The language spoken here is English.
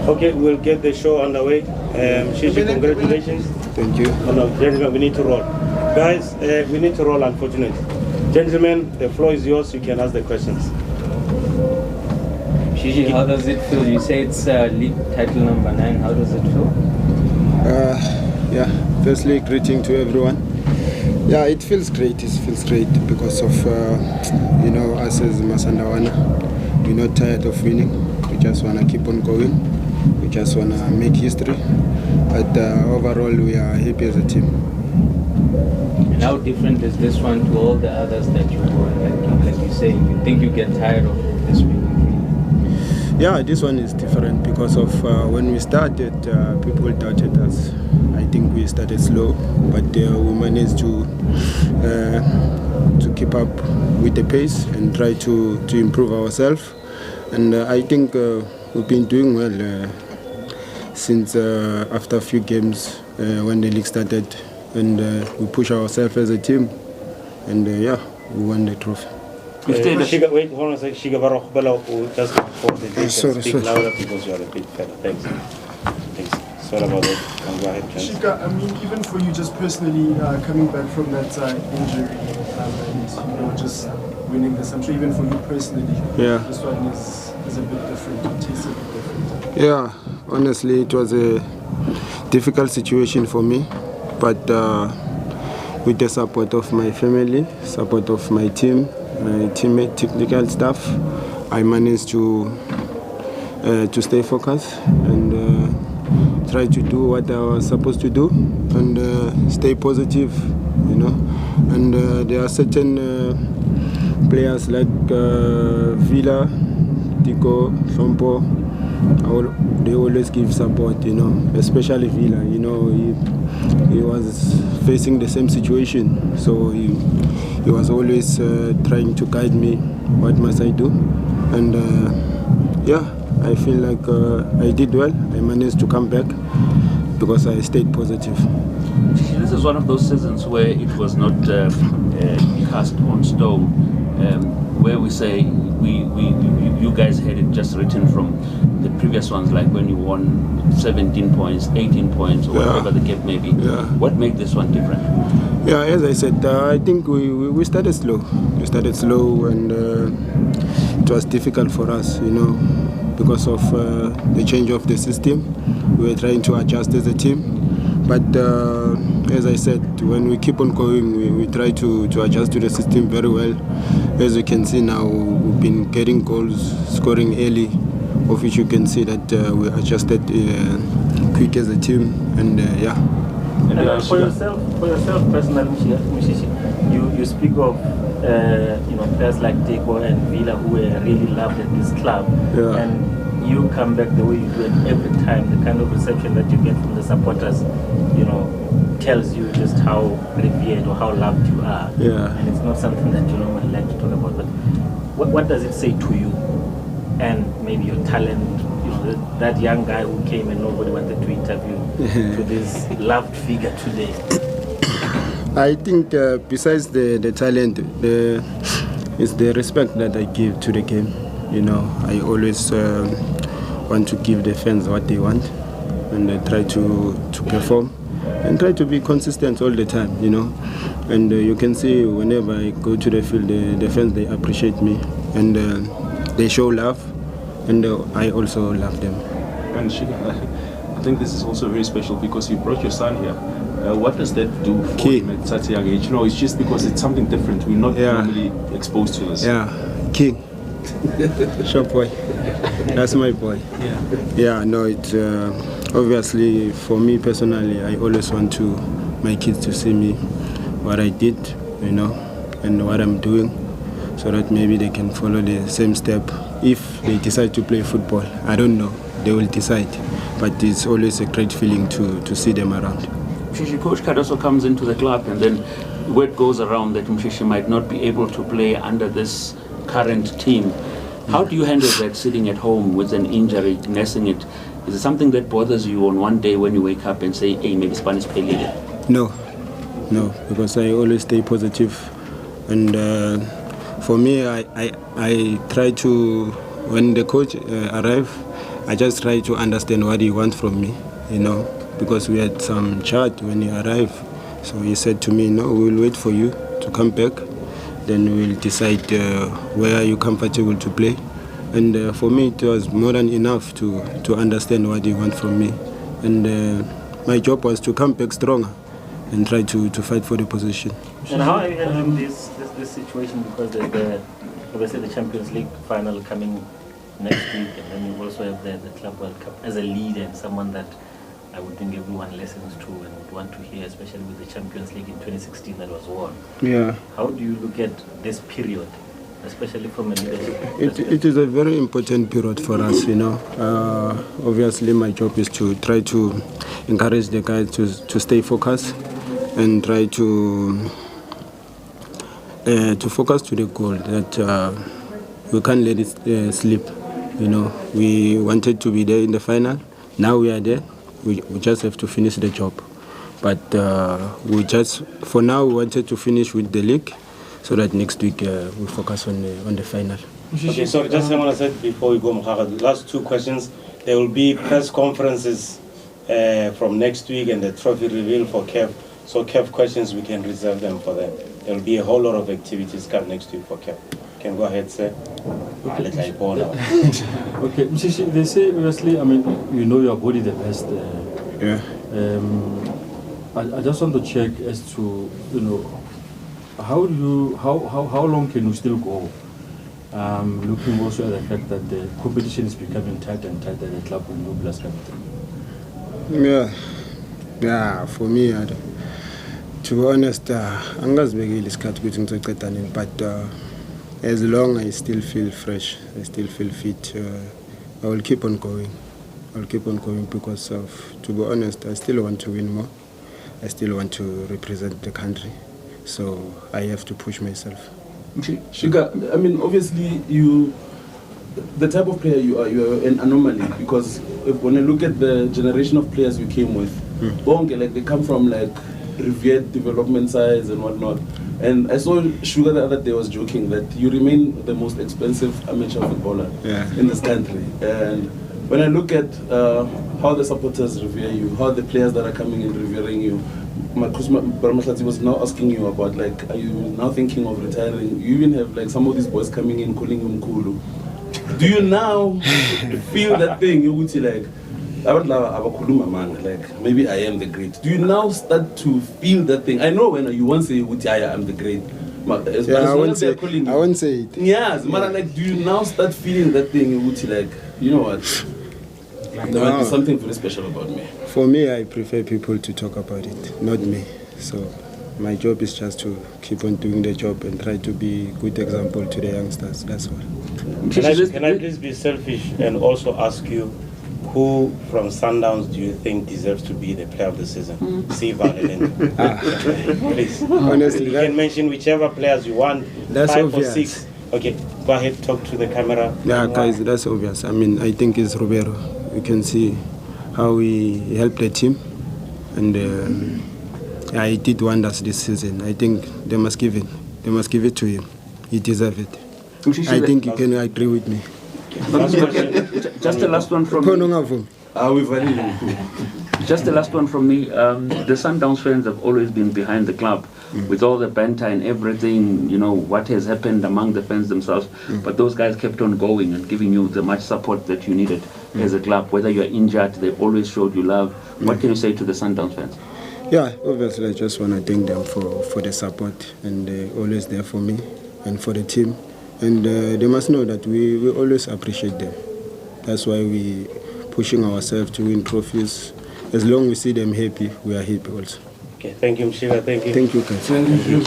Okay, we'll get the show underway. Shishi, congratulations. Thank you. No, gentlemen, we need to roll. Guys, we need to roll, unfortunately. Gentlemen, the floor is yours. You can ask the questions. Shishi, how does it feel? You say it's league title number 9. How does it feel? Firstly, greeting to everyone. Yeah, it feels great. It feels great because of, us as Masandawana. We're not tired of winning. We just want to keep on going. We just want to make history. But overall, we are happy as a team. And how different is this one to all the others that you won? Like you say, you think you get tired of this winning? Yeah, this one is different because of when we started, people doubted us. I think we started slow, but we managed to keep up with the pace and try to improve ourselves. And I think we've been doing well since after a few games when the league started, and we push ourselves as a team, and we won the trophy. Wait, hold on a second. Shiga just for the distance. Speak louder because you are a bit further. Thanks. Sorry about that. Go ahead, Shika, I mean, even for you just personally coming back from that injury and just winning this, I'm sure even for you personally, this one is a bit different. It tastes a bit different. Yeah, honestly, it was a difficult situation for me, but with the support of my family, support of my team, my teammate, technical staff, I managed to stay focused and try to do what I was supposed to do and stay positive, And there are certain players like Villa, Tico, Sompo. They always give support, especially Villa. He was facing the same situation, so he was always trying to guide me. What must I do? And I feel like I did well. I managed to come back because I stayed positive. This is one of those seasons where it was not cast on stone, where we say you guys had it just written from the previous ones, like when you won 17 points, 18 points, or whatever the gap may be. Yeah. What made this one different? Yeah, as I said, I think we started slow. We started slow, and it was difficult for us, because of the change of the system. We were trying to adjust as a team. But as I said, when we keep on going, we try to adjust to the system very well. As you can see now, we've been getting goals, scoring early, of which you can see that we adjusted quick as a team, and And for yourself personally, Mushishi, you speak of players like Teko and Villa who were really loved at this club, and you come back the way you do, and every time the kind of reception that you get from the supporters, tells you just how revered or how loved you are. Yeah. And it's not something that you normally like to talk about. But what does it say to you, and maybe your talent? That young guy who came and nobody wanted to interview, to this loved figure today. I think besides the talent, it's the respect that I give to the game. I always want to give the fans what they want, and I try to perform and try to be consistent all the time, And you can see whenever I go to the field, the fans, they appreciate me, and they show love, and I also love them. And Shiga, I think this is also very special because you brought your son here. What does that do for him at such a young age? It's just because it's something different. We're not normally exposed to this. Yeah, King. Shop boy. That's my boy. It's obviously for me personally, I always want my kids to see me, what I did, and what I'm doing, so that maybe they can follow the same step. If they decide to play football, I don't know, they will decide, but it's always a great feeling to see them around. Mshishi, Coach Kadoso comes into the club, and then word goes around that Mshishi might not be able to play under this current team. How do you handle that, sitting at home with an injury, nursing it? Is it something that bothers you on one day when you wake up and say, hey, maybe Spanish play? No, because I always stay positive, and For me, I try to, when the coach arrives, I just try to understand what he wants from me, because we had some chat when he arrived. So he said to me, no, we'll wait for you to come back. Then we'll decide where you're comfortable to play. And for me, it was more than enough to understand what he wants from me. And my job was to come back stronger and try to fight for the position. And how are you handling this situation? Because obviously the Champions League final coming next week, and then you also have the Club World Cup as a leader and someone that I would think everyone listens to and would want to hear, especially with the Champions League in 2016 that was won. Yeah. How do you look at this period, especially from a leadership perspective? It is a very important period for us, Obviously, my job is to try to encourage the guys to stay focused and try to focus to the goal that we can't let it slip. We wanted to be there in the final. Now we are there. We just have to finish the job. But for now, we wanted to finish with the league so that next week we focus on the final. Okay, sorry, just I want to say before we go, Mkhara, the last two questions. There will be press conferences from next week and the trophy reveal for CAF. So CAF questions, we can reserve them for them. There will be a whole lot of activities come next week for CAF. Can go ahead, sir. Okay, Mshishi, they say obviously, your body the best. Yeah. I just want to check as to how long can you still go? Looking also at the fact that the competition is becoming tighter and tighter at the club with no players coming through. Yeah. For me, to be honest, but as long as I still feel fresh, I still feel fit, I will keep on going. I'll keep on going because to be honest, I still want to win more. I still want to represent the country. So I have to push myself. Sugar, obviously the type of player you are an anomaly, because when I look at the generation of players you came with, they come from revered development sides and whatnot. And I saw Sugar the other day was joking that you remain the most expensive amateur footballer in this country. And when I look at how the supporters revere you, how the players that are coming in revering you, Barmaslati was now asking you about are you now thinking of retiring? You even have some of these boys coming in calling you Mkulu. Do you now feel that thing? You would say maybe I am the great. Do you now start to feel that thing? I know when you once say I am the great. I won't say it. Yes, do you now start feeling that thing? You would say you know what? There might be something very special about me. For me, I prefer people to talk about it, not me. So my job is just to keep on doing the job and try to be a good example to the youngsters. That's all. Can I please be selfish and also ask you, who from Sundowns do you think deserves to be the player of the season? Please. Honestly, you can mention whichever players you want. That's 5 obvious. or 6. Okay, go ahead, talk to the camera. Yeah, guys, that's obvious. I think it's Roberto. You can see how he helped the team, and he did wonders this season. I think they must give it to him. He deserves it. I think you can agree with me. Just the last one from me. Just the last one from me. The Sundowns fans have always been behind the club with all the banter and everything, what has happened among the fans themselves. But those guys kept on going and giving you the much support that you needed as a club. Whether you're injured, they always showed you love. What can you say to the Sundowns fans? Yeah, obviously I just want to thank them for the support, and they're always there for me and for the team. And they must know that we always appreciate them. That's why we pushing ourselves to win trophies. As long as we see them happy, we are happy also. Okay, thank you, Mshiga. Thank you. Thank you, guys. Thank you.